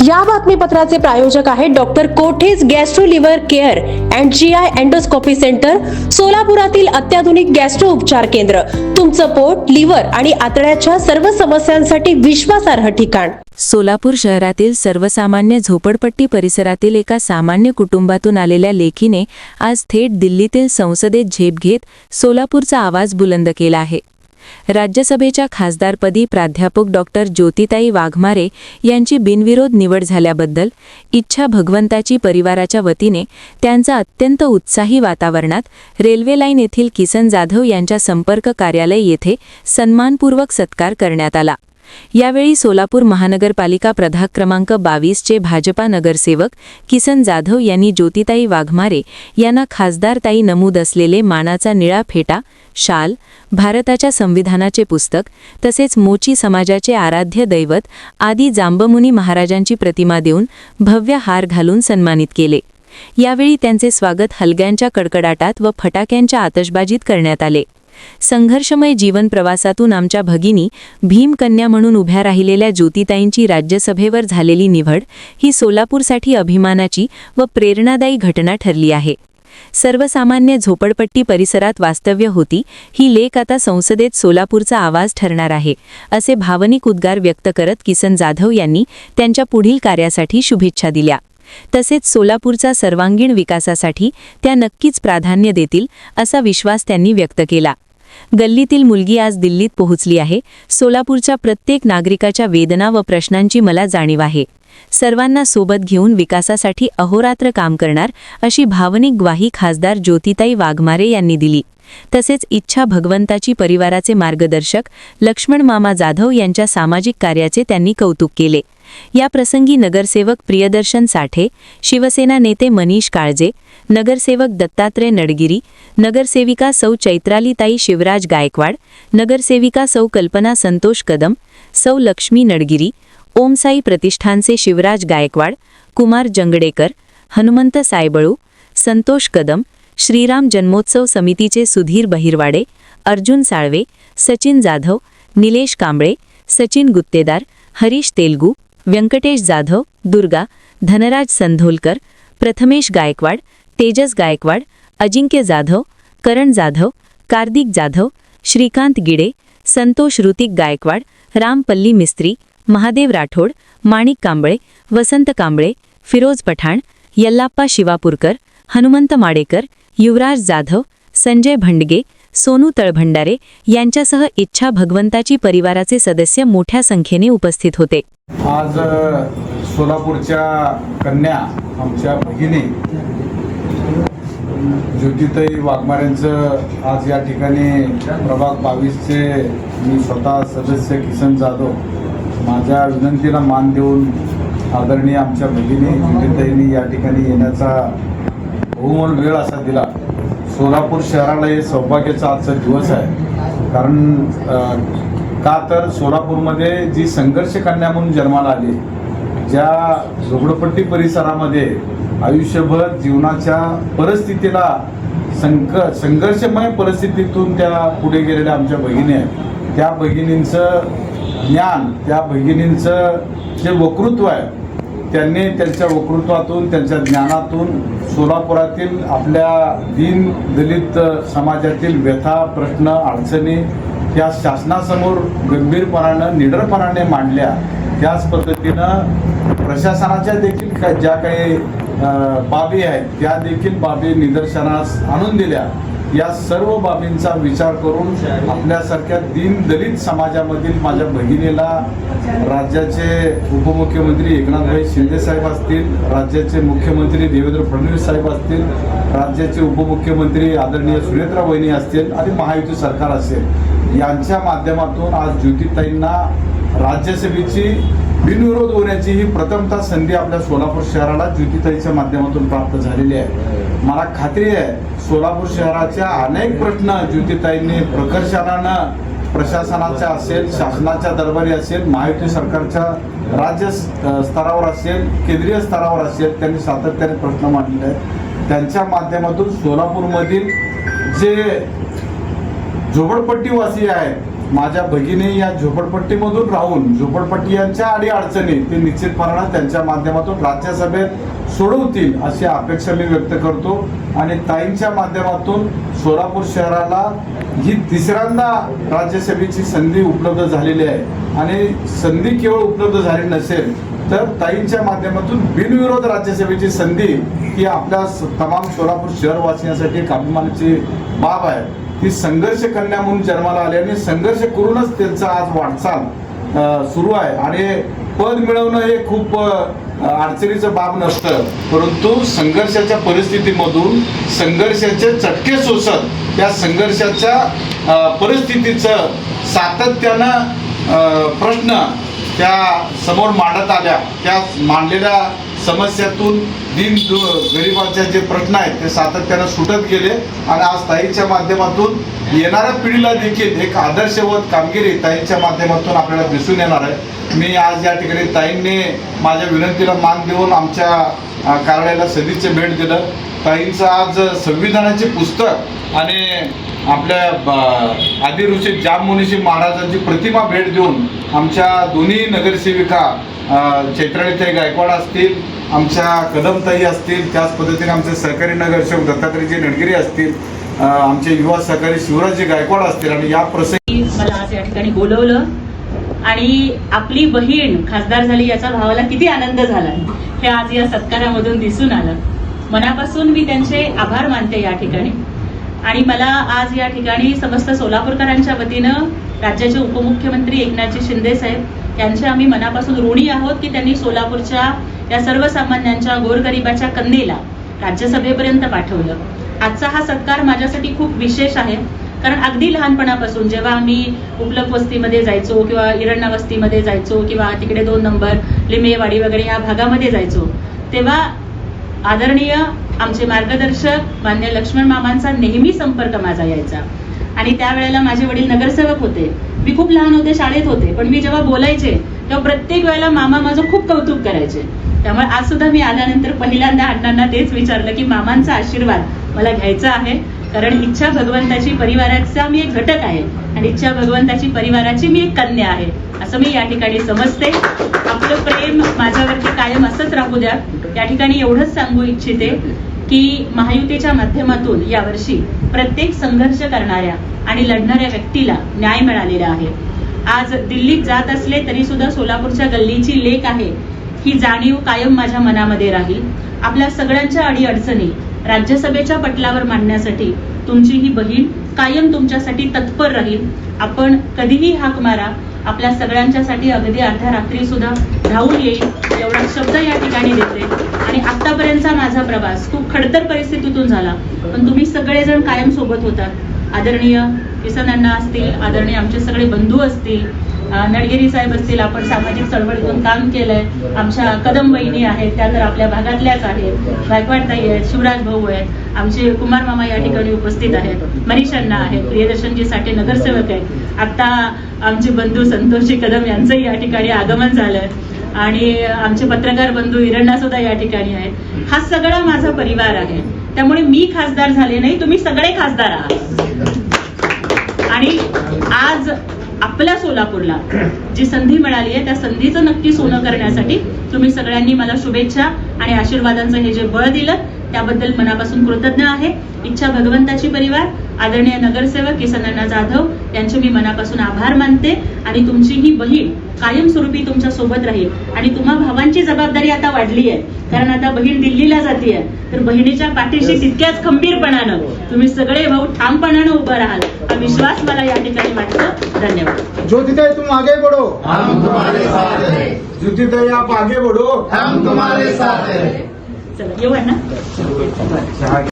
या बातमीपत्राचे प्रायोजक आहेत डॉक्टर कोठेज gastro liver care and GI endoscopy centre, सोलापुरातील अत्याधुनिक गॅस्ट्रो उपचार केंद्र. तुमचं पोट, लिव्हर आणि आतड्याच्या सर्व समस्यांसाठी विश्वासार्ह ठिकाण. सोलापूर शहरातील सर्वसामान्य झोपडपट्टी परिसरातील एका सामान्य कुटुंबातून आलेल्या लेकीने आज थेट दिल्लीतील संसदेत झेप घेत सोलापूरचा आवाज बुलंद केला आहे. राज्यसभेच्या खासदारपदी प्राध्यापक डॉक्टर ज्योतिताई वाघमारे यांची बिनविरोध निवड झाल्याबद्दल इच्छा भगवंताची परिवाराच्या वतीने त्यांचा अत्यंत उत्साही वातावरणात रेल्वे लाईन येथील किसन जाधव यांच्या संपर्क कार्यालय येथे सन्मानपूर्वक सत्कार करण्यात आला. यावेळी सोलापूर महानगरपालिका प्रभाग क्रमांक 22चे भाजपा नगरसेवक किसन जाधव यांनी ज्योतिताई वाघमारे यांना खासदारताई नमूद असलेले मानाचा निळा फेटा, शाल, भारताच्या संविधानाचे पुस्तक तसेच मोची समाजाचे आराध्य दैवत आदी जांबमुनी महाराजांची प्रतिमा देऊन भव्य हार घालून सन्मानित केले. यावेळी त्यांचे स्वागत हलग्यांच्या कडकडाटात व फटाक्यांच्या आतषबाजीत करण्यात आले. संघर्षमय जीवन प्रवासातून आमच्या भगिनी भीमकन्या म्हणून उभ्या राहिलेल्या ज्योतिताईंची राज्यसभेवर झालेली निवड ही सोलापूरसाठी अभिमानाची व प्रेरणादायी घटना ठरली आहे. सर्वसामान्य झोपडपट्टी परिसरात वास्तव्य होती ही लेक आता संसदेत सोलापूरचा आवाज ठरणार आहे, असे भावनिक उद्गार व्यक्त करत किसन जाधव यांनी त्यांच्या पुढील कार्यासाठी शुभेच्छा दिल्या. तसेच सोलापूरचा सर्वांगीण विकासासाठी त्या नक्कीच प्राधान्य देतील असा विश्वास त्यांनी व्यक्त केला. गल्लीतील मुलगी आज दिल्लीत पोहोचली आहे. सोलापूरच्या प्रत्येक नागरिकाच्या वेदना व प्रश्नांची मला जाणीव आहे. सर्वांना सोबत घेऊन विकासासाठी अहोरात्र काम करणार अशी भावनिक ग्वाही खासदार ज्योतिताई वाघमारे यांनी दिली. तसेच इच्छा भगवंताची परिवाराचे मार्गदर्शक लक्ष्मण मामा जाधव यांच्या सामाजिक कार्याचे त्यांनी कौतुक केले. या प्रसंगी नगरसेवक प्रियदर्शन साठे, शिवसेना नेते मनीष काळजे, नगरसेवक दत्तात्रय नडगिरी, नगरसेविका सौ चैत्रालीताई शिवराज गायकवाड, नगरसेविका सौ कल्पना संतोष कदम, सौ लक्ष्मी नडगिरी, ओमसाई प्रतिष्ठानचे शिवराज गायकवाड, कुमार जंगडेकर, हनुमंत सायबळू, संतोष कदम, श्रीराम जन्मोत्सव समितीचे सुधीर बहिरवाडे, अर्जुन साळवे, सचिन जाधव, निलेश कांबळे, सचिन गुत्तेदार, हरीश तेलगू, व्यंकटेश जाधव, दुर्गा, धनराज संधोलकर, प्रथमेश गायकवाड, तेजस गायकवाड, अजिंक्य जाधव, करण जाधव, कार्तिक जाधव, श्रीकांत गिडे, संतोष ऋतिक गायकवाड, रामपल्ली मिस्त्री, महादेव राठोड, माणिक कांबळे, वसंत कांबळे, फिरोज पठाण, यल्लाप्पा शिवापूरकर, हनुमंत माडेकर, युवराज जाधव, संजय भंडगे, सोनू तळभंडारे यांच्यासह इच्छा भगवंताची परिवाराचे सदस्य मोठ्या संख्येने उपस्थित होते. आज सोलापूरच्या कन्या आमच्या भगिनी ज्योतिताई वाघमारेंचं आज या ठिकाणी प्रभाग 22चे मी स्वतः सदस्य किसन जाधव माझ्या विनंतीला मान देऊन आदरणीय आमच्या भगिनी ज्योतिताईंनी या ठिकाणी येण्याचा बहुमोल वेळ असा दिला. सोलापूर शहराला हे सौभाग्याचा आजचा दिवस आहे. कारण का तर सोलापूरमध्ये जी संघर्ष कन्या म्हणून जन्माला आली, ज्या झोपडपट्टी परिसरामध्ये आयुष्यभर जीवनाच्या परिस्थितीला संघर्षमय परिस्थितीतून त्या पुढे गेलेल्या आमच्या भगिनी आहेत. त्या भगिनींचं ज्ञान, त्या भगिनींचं जे वक्तृत्व आहे, त्यांनी त्यांच्या वक्तृत्वातून, त्यांच्या ज्ञानातून सोलापुरातील आपल्या दीन दलित समाजातील व्यथा, प्रश्न, अडचणी या शासनासमोर गंभीरपणानं, निडरपणाने मांडल्या. त्याच पद्धतीनं प्रशासनाच्या देखील ज्या काही बाबी आहेत त्या देखील बाबी निदर्शनास आणून दिल्या. या सर्व बाबींचा विचार करून आपल्यासारख्या दीन दलित समाजामधील माझ्या भगिनीला राज्याचे उपमुख्यमंत्री एकनाथभाई शिंदेसाहेब असतील, राज्याचे मुख्यमंत्री देवेंद्र फडणवीस साहेब असतील, राज्याचे उपमुख्यमंत्री आदरणीय सुनेत्रा वहिनी असतील आणि महायुती सरकार असेल, यांच्या माध्यमातून आज ज्योतिताईंना राज्यसभेची बिनविरोध होण्याची ही प्रथमतः संधी आपल्या सोलापूर शहराला ज्योतिताईच्या माध्यमातून प्राप्त झालेली आहे. मला खात्री आहे सोलापूर शहराच्या अनेक प्रश्न ज्योतिताईंनी प्रकर्षानं प्रशासनाच्या असेल, शासनाच्या दरबारी असेल, महायुती सरकारच्या राज्य स्तरावर असेल, केंद्रीय स्तरावर असेल, त्यांनी सातत्याने प्रश्न मांडलेले आहेत. त्यांच्या माध्यमातून सोलापूरमधील जे झोपडपट्टीवासी आहेत माझ्या भगिनी या झोपडपट्टीमधून राहून झोपडपट्टीयांच्या अडीअडचणी ते निश्चितपणानं त्यांच्या माध्यमातून राज्यसभेत सोडवतील अशी अपेक्षा मी व्यक्त करतो आणि ताईंच्या माध्यमातून सोलापूर शहराला ही तिसऱ्यांदा राज्यसभेची संधी उपलब्ध झालेली आहे आणि संधी केवळ उपलब्ध झाली नसेल तर ताईंच्या माध्यमातून बिनविरोध राज्यसभेची संधी ही आपल्या तमाम सोलापूर शहरवासियांसाठी एक अभिमानाची बाब आहे. ती संघर्ष कन्या म्हणून जन्माला आल्याने संघर्ष करूनच त्यांचा आज वाटचाल सुरू आहे आणि पद मिळवणं हे खूप अडचणीचं बाब नसतं, परंतु संघर्षाच्या परिस्थितीमधून संघर्षाचे चटके सोसत त्या संघर्षाच्या परिस्थितीचं सातत्यानं प्रश्न त्या समोर मांडत आल्या, त्या मांडलेल्या समस्यातून गरिबांचे जे प्रश्न आहेत ते सातत्यानं सुटत गेले आणि आज ताईच्या माध्यमातून येणाऱ्या पिढीला देखील एक आदर्शवत कामगिरी ताईंच्या माध्यमातून आपल्याला दिसून येणार आहे. मी आज या ठिकाणी ताईंनी माझ्या विनंतीला मान देऊन आमच्या कार्यालयाला सदिच्छा भेट दिलं. ताईंचं आज संविधानाचे पुस्तक आणि आपल्या आदी ऋषी जाममुनीशी महाराजांची प्रतिमा भेट देऊन आमच्या दोन्ही नगरसेविका चैत्रालीताई गायकवाड असतील, आमच्या कदमताई असतील, त्याच पद्धतीने आमचे सहकारी नगरसेवक दत्तात्रयजी नडगिरी असतील, आमचे युवा सहकारी शिवराजजी गायकवाड असतील आणि या प्रसंगी मला आज या ठिकाणी बोलवलं आणि आपली बहीण खासदार झाली याचा भावाला किती आनंद झाला हे आज या सत्कारामधून दिसून आलं. मनापासून मी त्यांचे आभार मानते या ठिकाणी आणि मला आज या ठिकाणी समस्त सोलापूरकरांच्या वतीनं राज्याचे उपमुख्यमंत्री एकनाथजी शिंदे साहेब यांचे आम्ही मनापासून ऋणी आहोत की त्यांनी सोलापूरच्या या सर्वसामान्यांच्या गोरगरिबाच्या कन्येला राज्यसभेपर्यंत पाठवलं. आजचा हा सत्कार माझ्यासाठी खूप विशेष आहे कारण अगदी लहानपणापासून जेव्हा आम्ही उपलक वस्तीमध्ये जायचो किंवा इरण्णा वस्तीमध्ये जायचो किंवा तिकडे 2 नंबर लिमेवाडी वगैरे या भागामध्ये जायचो तेव्हा आदरणीय आमचे मार्गदर्शक मान्य लक्ष्मण मामांचा नेहमी संपर्क माझा यायचा आणि त्यावेळेला माझे वडील नगरसेवक होते. मी खूप लहान होते, शाळेत होते, पण मी जेव्हा बोलायचे तेव्हा प्रत्येक वेळेला मामा माझं खूप कौतुक करायचे. त्यामुळे आज सुद्धा मी आल्यानंतर पहिल्यांदा अण्णांना तेच विचारलं की मामांचा आशीर्वाद मला घ्यायचा आहे कारण इच्छा भगवंताची परिवाराचा मी एक घटक आहे आणि इच्छा भगवंताची परिवाराची मी एक कन्या आहे असं मी या ठिकाणी समजते. आपलं प्रेम माझ्यावरती कायम असंच राहू द्या. या ठिकाणी एवढंच सांगू इच्छिते की महायुतीच्या माध्यमातून यावर्षी प्रत्येक संघर्ष करणाऱ्या आणि लढणाऱ्या व्यक्तीला न्याय मिळालेला आहे. आज दिल्लीत जात असले तरी सुद्धा सोलापूरच्या गल्लीची लेक आहे ही जाणीव कायम माझ्या मनामध्ये राहील. आपल्या सगळ्यांच्या अडीअडचणी राज्यसभेच्या पटलावर मांडण्यासाठी तुमची ही बहीण कायम तुमच्यासाठी तत्पर राहील. आपण कधीही हाक मारा, आपल्या सगळ्यांच्यासाठी अगदी अर्ध्या रात्री सुद्धा धावून येईल एवढा शब्द या ठिकाणी देते. आणि आतापर्यंतचा माझा प्रवास खूप खडतर परिस्थितीतून झाला पण तुम्ही सगळेजण कायम सोबत होतात. आदरणीय किसन अण्णा असतील, आदरणीय आमचे सगळे बंधू असतील, नडगिरी साहेब असतील, आपण सामाजिक चळवळीतून काम केलंय, आमच्या कदम बहिणी आहेत त्या तर आपल्या भागातल्याच आहेत, गायकवाड ताई आहेत, शिवराज भाऊ आहेत, आमचे कुमार मामा या ठिकाणी उपस्थित आहेत, मनीष अण्णा आहेत, प्रियदर्शनजी साठे नगरसेवक आहेत, आता आमचे बंधू संतोषजी कदम यांचंही या ठिकाणी आगमन झालंय आणि आमचे पत्रकार बंधू इरण्णा सुद्धा या ठिकाणी आहेत. हा सगळा माझा परिवार आहे. त्यामुळे मी खासदार झाले नाही, तुम्ही सगळे खासदार आहात. आणि आज आपल्या सोलापूरला जी संधी मिळाली आहे त्या संधीचं नक्की सोनं करण्यासाठी तुम्ही सगळ्यांनी मला शुभेच्छा आणि आशीर्वादांचं हे जे बळ दिलं त्याबद्दल मनापासून कृतज्ञ आहे. इच्छा भगवंताची परिवार आदरणीय नगरसेवक किसन अण्णा जाधव यांचे मी मनापासून आभार मानते आणि तुमची ही बहीण कायमस्वरूपी तुमच्या सोबत राहील. आणि तुम्हा भावांची जबाबदारी आता वाढली आहे कारण आता बहीण दिल्लीला जातीये तर बहिणीच्या पाठीशी तितक्याच खंबीरपणानं तुम्ही सगळे भाऊ ठामपणानं उभं राहाल हा विश्वास मला या ठिकाणी वाटतो. धन्यवाद. ज्योतिताई तुम आगे बढ़ो, हम तुम्हारे साथ हैं। ज्योतिताई आप आगे बढ़ो, हम तुम्हारे साथ हैं। चला येऊ ना.